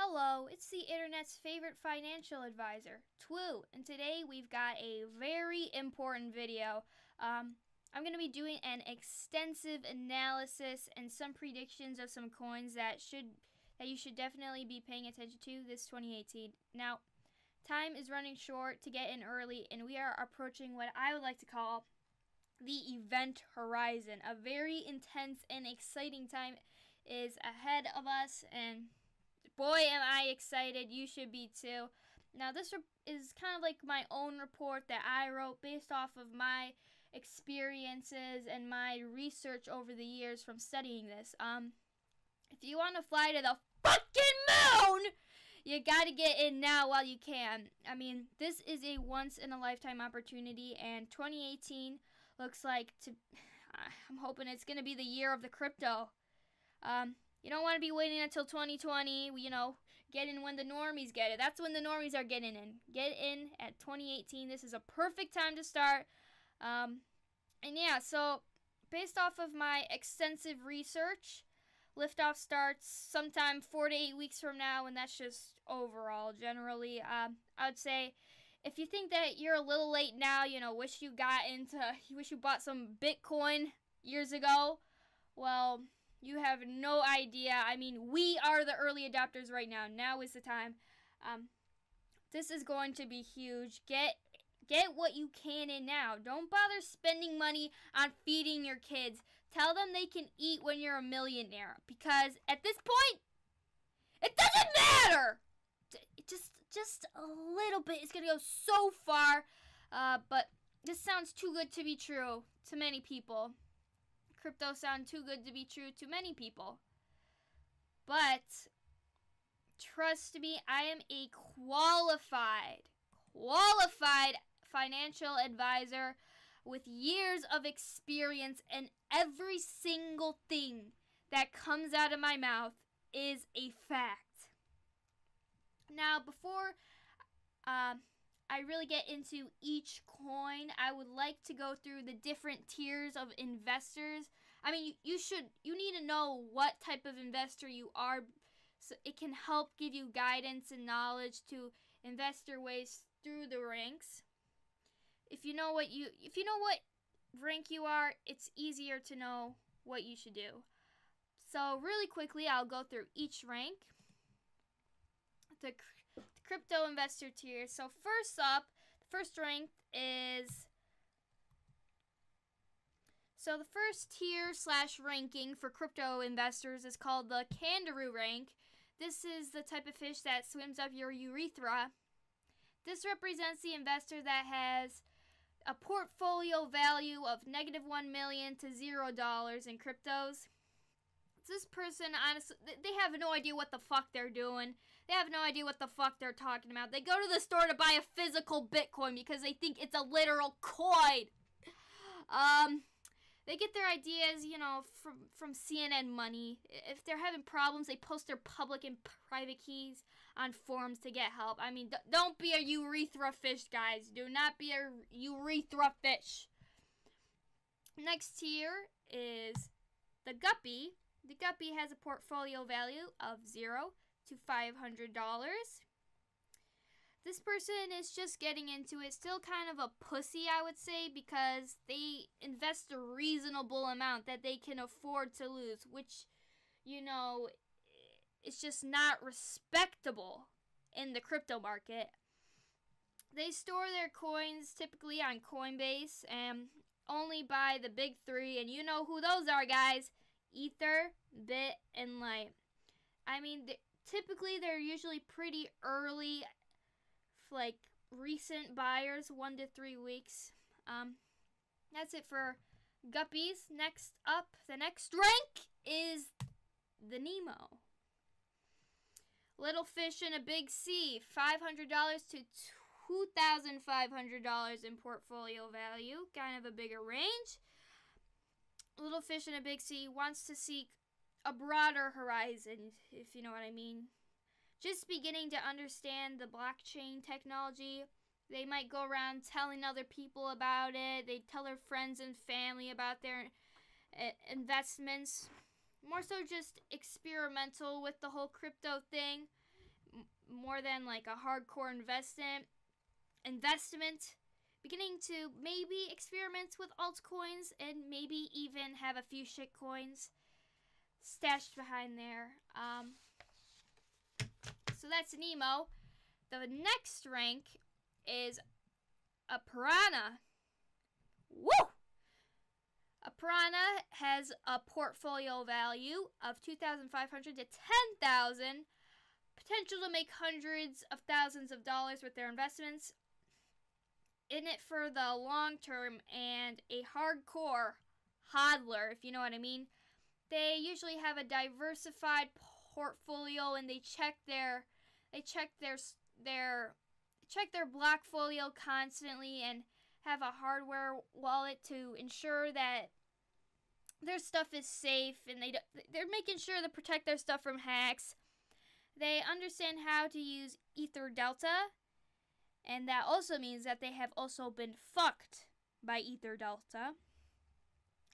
Hello, it's the internet's favorite financial advisor, Twoo, and today we've got a very important video. I'm going to be doing an extensive analysis and some predictions of some coins that you should definitely be paying attention to this 2018. Now, time is running short to get in early, and we are approaching what I would like to call the event horizon. A very intense and exciting time is ahead of us, and boy, am I excited. You should be too. Now, this is kind of like my own report that I wrote based off of my experiences and my research over the years from studying this. If you want to fly to the fucking moon, you gotta get in now while you can. I mean, this is a once-in-a-lifetime opportunity, and 2018 looks like I'm hoping it's gonna be the year of the crypto. You don't want to be waiting until 2020, get in when the normies get it. That's when the normies are getting in. Get in at 2018. This is a perfect time to start. And yeah, so based off of my extensive research, liftoff starts sometime 4 to 8 weeks from now, and that's just overall, generally. I would say if you think that you're a little late now, wish you bought some Bitcoin years ago, well, you have no idea. I mean, we are the early adopters right now. Now is the time. This is going to be huge. Get what you can in now. Don't bother spending money on feeding your kids. Tell them they can eat when you're a millionaire. Because at this point, it doesn't matter. Just a little bit. It's going to go so far. But this sounds too good to be true to many people. Crypto sounds too good to be true to many people. But trust me, I am a qualified financial advisor with years of experience, and every single thing that comes out of my mouth is a fact. Now, before I really get into each coin, I would like to go through the different tiers of investors. I mean, you need to know what type of investor you are, so it can help give you guidance and knowledge to invest your ways through the ranks. If you know what rank you are, it's easier to know what you should do. So really quickly, I'll go through each rank. The crypto investor tier. So first up, the first rank is... So the first tier / ranking for crypto investors is called the kangaroo rank. This is the type of fish that swims up your urethra. This represents the investor that has a portfolio value of -$1 million to $0 in cryptos. This person, honestly, they have no idea what the fuck they're doing. They have no idea what the fuck they're talking about. They go to the store to buy a physical Bitcoin because they think it's a literal coin. They get their ideas, from CNN Money. If they're having problems, they post their public and private keys on forums to get help. I mean, don't be a urethra fish, guys. Do not be a urethra fish. Next tier is the guppy. The guppy has a portfolio value of $0 to $500. This person is just getting into it. Still kind of a pussy, I would say, because they invest a reasonable amount that they can afford to lose, which, it's just not respectable in the crypto market. They store their coins typically on Coinbase and only buy the big three, and you know who those are, guys. Ether, Bit, and Light. I mean, typically they're usually pretty early, like recent buyers, 1 to 3 weeks. That's it for guppies. Next up, the next rank is the Nemo. Little fish in a big sea, $500 to $2,500 in portfolio value. Kind of a bigger range. Little fish in a big sea wants to seek a broader horizon, if you know what I mean. Just beginning to understand the blockchain technology. They might go around telling other people about it. They tell their friends and family about their investments. More so just experimental with the whole crypto thing. more than like a hardcore investment, beginning to maybe experiment with altcoins and maybe even have a few shit coins stashed behind there. So that's Nemo. The next rank is a piranha. Woo! A piranha has a portfolio value of 2,500 to 10,000, potential to make hundreds of thousands of dollars with their investments, in it for the long term, and a hardcore hodler, if you know what I mean. They usually have a diversified portfolio, and they check their blockfolio constantly, and have a hardware wallet to ensure that their stuff is safe, and they're making sure to protect their stuff from hacks. They understand how to use Ether Delta, and that also means that they have also been fucked by Ether Delta.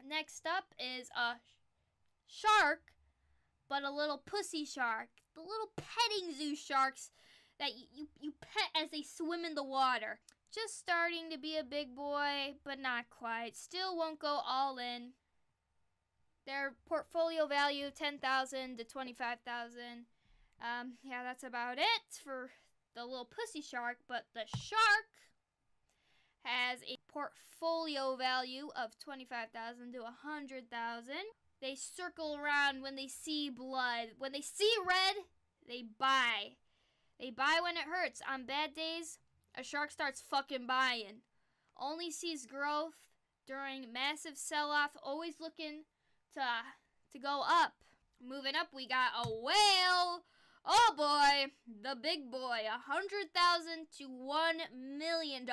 Next up is a shark, but a little pussy shark. The little petting zoo sharks that you pet as they swim in the water. Just starting to be a big boy, but not quite. Still won't go all in. Their portfolio value, 10,000 to 25,000. Yeah, that's about it for the little pussy shark. But the shark has a portfolio value of 25,000 to 100,000. They circle around when they see blood. When they see red, they buy. They buy when it hurts. On bad days, a shark starts fucking buying. Only sees growth during massive sell-off, always looking to go up. Moving up, we got a whale. Oh boy, the big boy. $100,000 to $1 million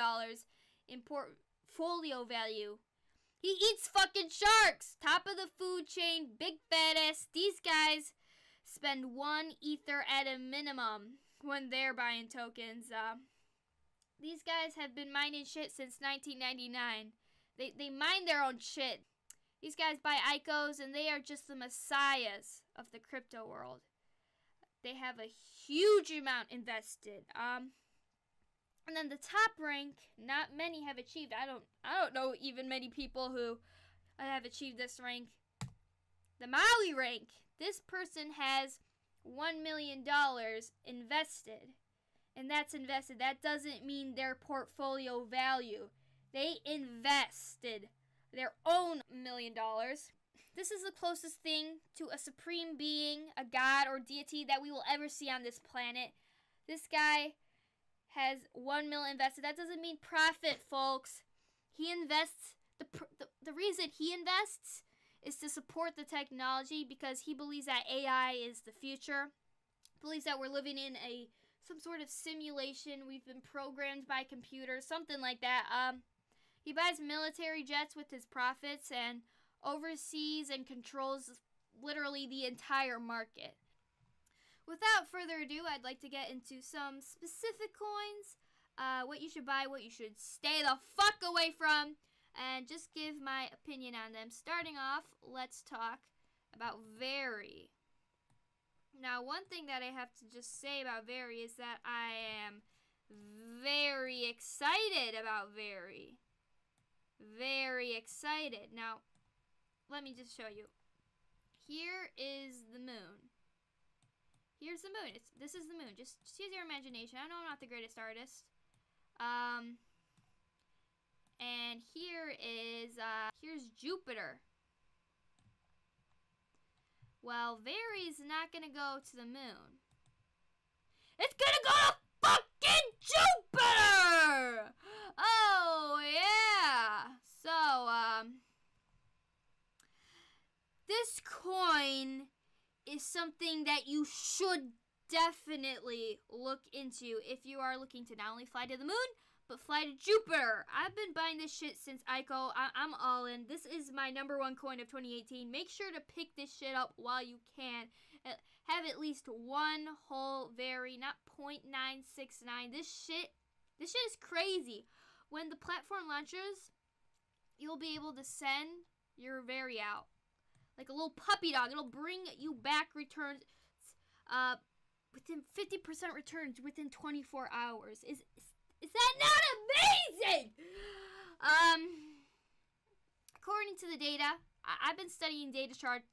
in portfolio value. He eats fucking sharks. Top of the food chain, big fat ass. These guys spend 1 ether at a minimum when they're buying tokens. These guys have been mining shit since 1999. They mine their own shit. These guys buy ICOs, and they are just the messiahs of the crypto world. They have a huge amount invested. And then the top rank, not many have achieved. I don't know even many people who have achieved this rank. The Maui rank. This person has $1 million invested. And that's invested. That doesn't mean their portfolio value. They invested their own $1 million. This is the closest thing to a supreme being, a god or deity that we will ever see on this planet. This guy has 1 million invested. That doesn't mean profit, folks. He invests. The reason he invests is to support the technology, because he believes that AI is the future. Believes that we're living in some sort of simulation. We've been programmed by computers, something like that. He buys military jets with his profits and oversees and controls literally the entire market. Without further ado, I'd like to get into some specific coins, what you should buy, what you should stay the fuck away from, and just give my opinion on them. Starting off, let's talk about Very. Now, one thing that I have to just say about Very is that I am very excited about Very. Very excited. Now, let me just show you. Here is the moon. Here's the moon. This is the moon. Just use your imagination. I know I'm not the greatest artist. And here's Jupiter. Well, Very's not gonna go to the moon. It's gonna go to fucking Jupiter! Oh, yeah. So, this coin is something that you should definitely look into if you are looking to not only fly to the moon, but fly to Jupiter. I've been buying this shit since ICO. I'm all in. This is my #1 coin of 2018. Make sure to pick this shit up while you can. Have at least one whole Very, not 0.969. This shit is crazy. When the platform launches, you'll be able to send your Very out like a little puppy dog. It'll bring you back returns. within 50% returns within 24 hours. Is that not amazing? According to the data, I've been studying data charts.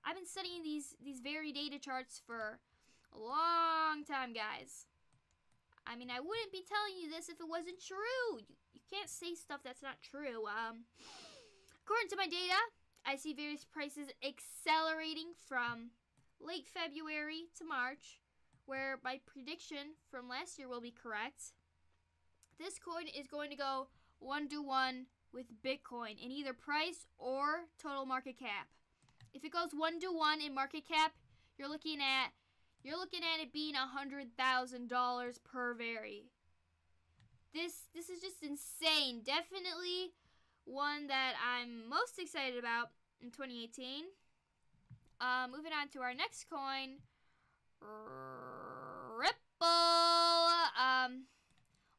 I've been studying these very data charts for a long time, guys. I mean, I wouldn't be telling you this if it wasn't true. You can't say stuff that's not true. According to my data, I see various prices accelerating from late February to March, where my prediction from last year will be correct. This coin is going to go 1-to-1 with Bitcoin in either price or total market cap. If it goes 1-to-1 in market cap, you're looking at it being $100,000 per vary. This is just insane. Definitely one that I'm most excited about in 2018. Moving on to our next coin, Ripple.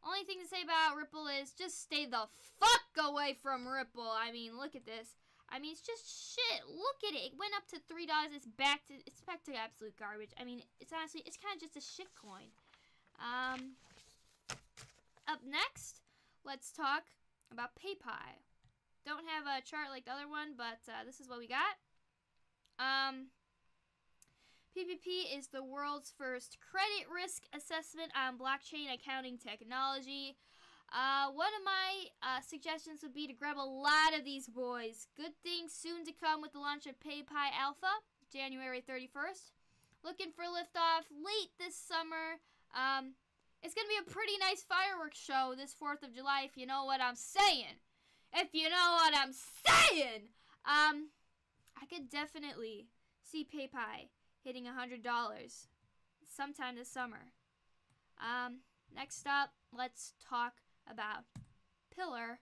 Only thing to say about Ripple is just stay the fuck away from Ripple. I mean, look at this. I mean, it's just shit. Look at it. It went up to $3. It's back to absolute garbage. I mean, it's kind of just a shit coin. Up next, let's talk about PayPal. Don't have a chart like the other one, but this is what we got. PPP is the world's first credit risk assessment on blockchain accounting technology. One of my suggestions would be to grab a lot of these boys. Good things soon to come with the launch of PayPal Alpha, January 31st. Looking for liftoff late this summer. It's going to be a pretty nice fireworks show this 4th of July, if you know what I'm saying. If you know what I'm saying. I could definitely see PayPal hitting $100 sometime this summer. Next up, let's talk about Pillar.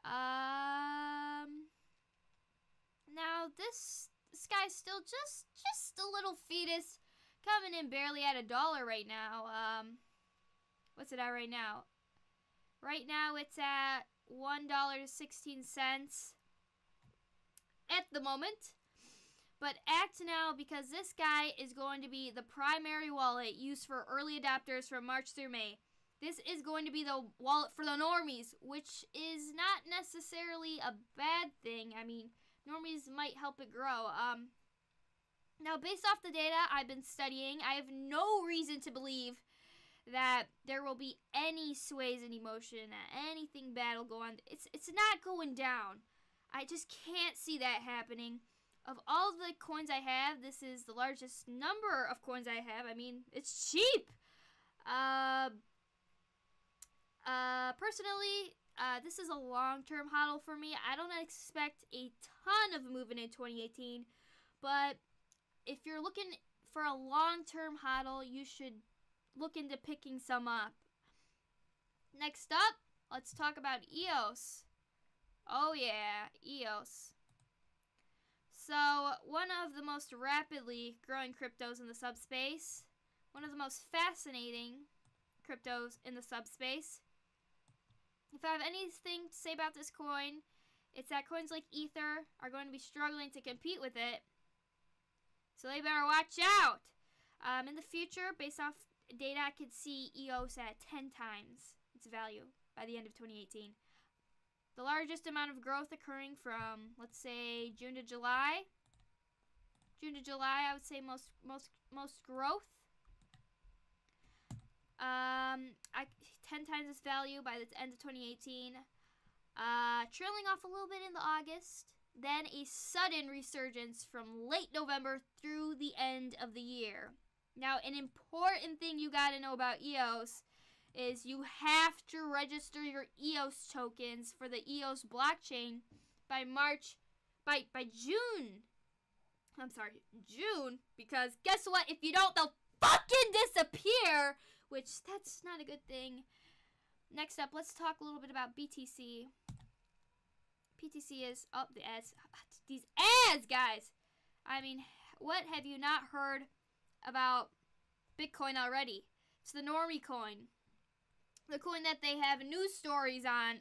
Now this guy's still just a little fetus, coming in barely at $1 right now. What's it at right now? Right now it's at $1.16 at the moment. But act now, because this guy is going to be the primary wallet used for early adopters from March through May. This is going to be the wallet for the normies, which is not necessarily a bad thing. I mean, normies might help it grow. Now, based off the data I've been studying, I have no reason to believe that there will be any sways in emotion, that anything bad will go on. It's not going down. I just can't see that happening. Of all the coins I have, this is the largest number of coins I have. I mean, it's cheap. Personally, this is a long-term hodl for me. I don't expect a ton of movement in 2018, but if you're looking for a long-term hodl, you should look into picking some up. Next up, let's talk about EOS. Oh yeah, EOS. So, one of the most rapidly growing cryptos in the subspace, one of the most fascinating cryptos in the subspace. If I have anything to say about this coin, it's that coins like Ether are going to be struggling to compete with it. So they better watch out. In the future, based off data, I could see EOS at 10 times its value by the end of 2018. The largest amount of growth occurring from, let's say, June to July. June to July, I would say most growth. 10 times its value by the end of 2018. Trailing off a little bit in the August. Then a sudden resurgence from late November through the end of the year. Now, an important thing you gotta know about EOS is you have to register your EOS tokens for the EOS blockchain by June. I'm sorry, June, because guess what? If you don't, they'll fucking disappear, which that's not a good thing. Next up, let's talk a little bit about BTC. BTC is the ads. These ads, guys. I mean, what have you not heard about Bitcoin already? It's the normie coin. The coin that they have news stories on.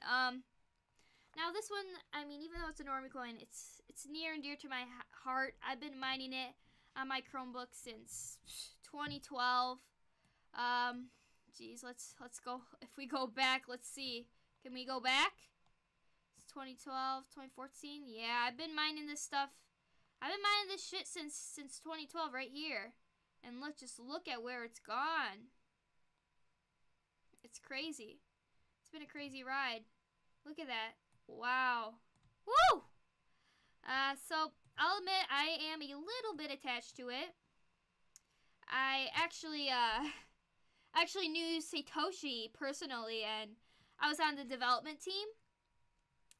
Now this one, I mean, even though it's a normie coin, it's near and dear to my heart. I've been mining it on my Chromebook since 2012. Geez, let's go. If we go back, let's see. Can we go back? It's 2012, 2014. Yeah, I've been mining this stuff. I've been mining this shit since 2012 right here. And just look at where it's gone. It's crazy. It's been a crazy ride. Look at that. Wow. Woo! So I'll admit I am a little bit attached to it. I actually knew Satoshi personally, and I was on the development team.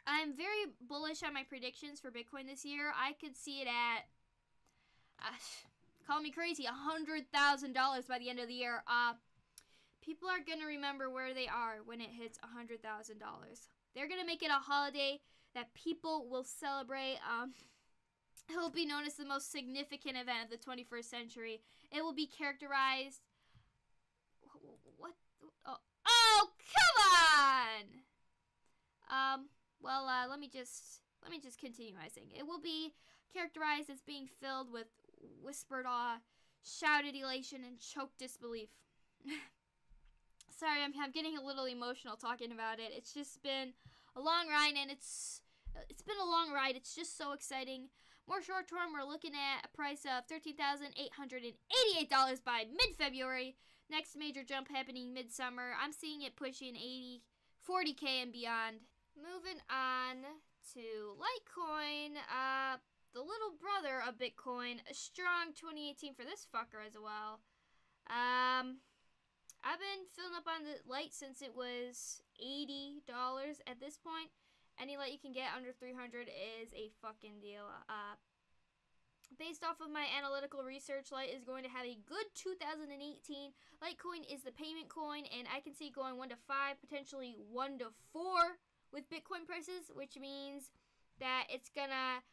I'm very bullish on my predictions for Bitcoin this year. I could see it at, call me crazy, $100,000 by the end of the year. People are going to remember where they are when it hits $100,000. They're going to make it a holiday that people will celebrate. It will be known as the most significant event of the 21st century. It will be characterized... What? Oh, come on! Well, let me just continue my saying. It will be characterized as being filled with whispered awe, shouted elation, and choked disbelief. Sorry, I'm getting a little emotional talking about it. It's just been a long ride, and it's been a long ride. It's just so exciting. More short term, we're looking at a price of $13,888 by mid-February. Next major jump happening midsummer. I'm seeing it pushing 40K and beyond. Moving on to Litecoin, the little brother of Bitcoin, a strong 2018 for this fucker as well. I've been filling up on the light since it was $80 at this point. Any light you can get under 300 is a fucking deal. Based off of my analytical research, Lite is going to have a good 2018. Litecoin is the payment coin, and I can see it going 1 to 5, potentially 1 to 4 with Bitcoin prices, which means that it's gonna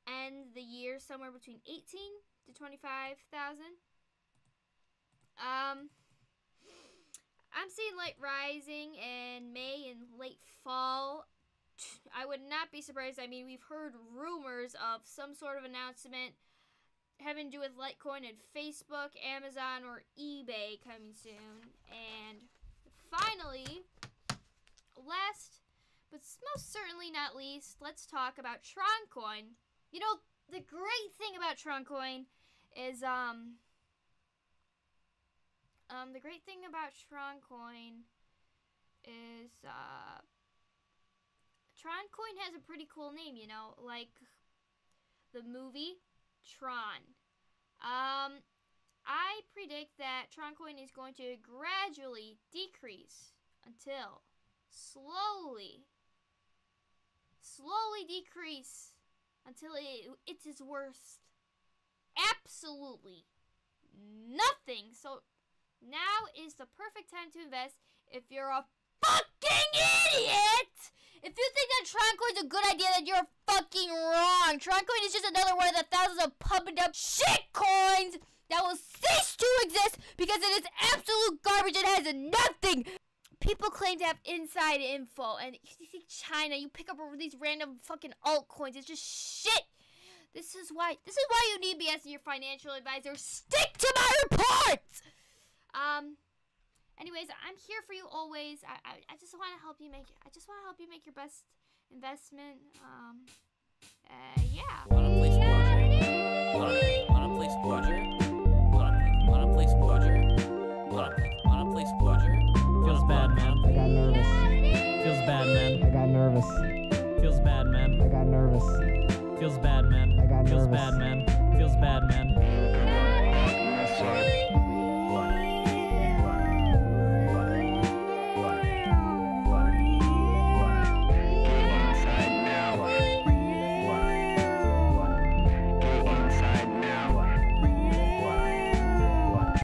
end the year somewhere between 18 to 25,000. I'm seeing Lite rising in May and late fall. I would not be surprised. I mean, we've heard rumors of some sort of announcement having to do with Litecoin and Facebook, Amazon, or eBay coming soon. And finally, last but most certainly not least, let's talk about TronCoin. You know, the great thing about TronCoin is TronCoin has a pretty cool name, you know, like the movie Tron. I predict that TronCoin is going to gradually decrease until slowly decrease until it is worth absolutely nothing. So now is the perfect time to invest if you're a fucking idiot. If you think that TronCoin's a good idea, then you're fucking wrong. TronCoin is just another one of the thousands of pumped up shit coins that will cease to exist because it is absolute garbage and has nothing. People claim to have inside info, and you think China, you pick up these random fucking altcoins. It's just shit. This is why you need me as your financial advisor. Stick to my reports. Anyways, I'm here for you always. I just want to help you make your best investment. Yeah. Wanna play Squadger? Wanna play Squadger? Wanna play Squadger? Wanna play Squadger? Feels bad, man. I got nervous. Feels bad, man. I got nervous. Feels bad, man. I got nervous. Feels bad, man. I got Feels nervous. bad, man. Feels bad, man.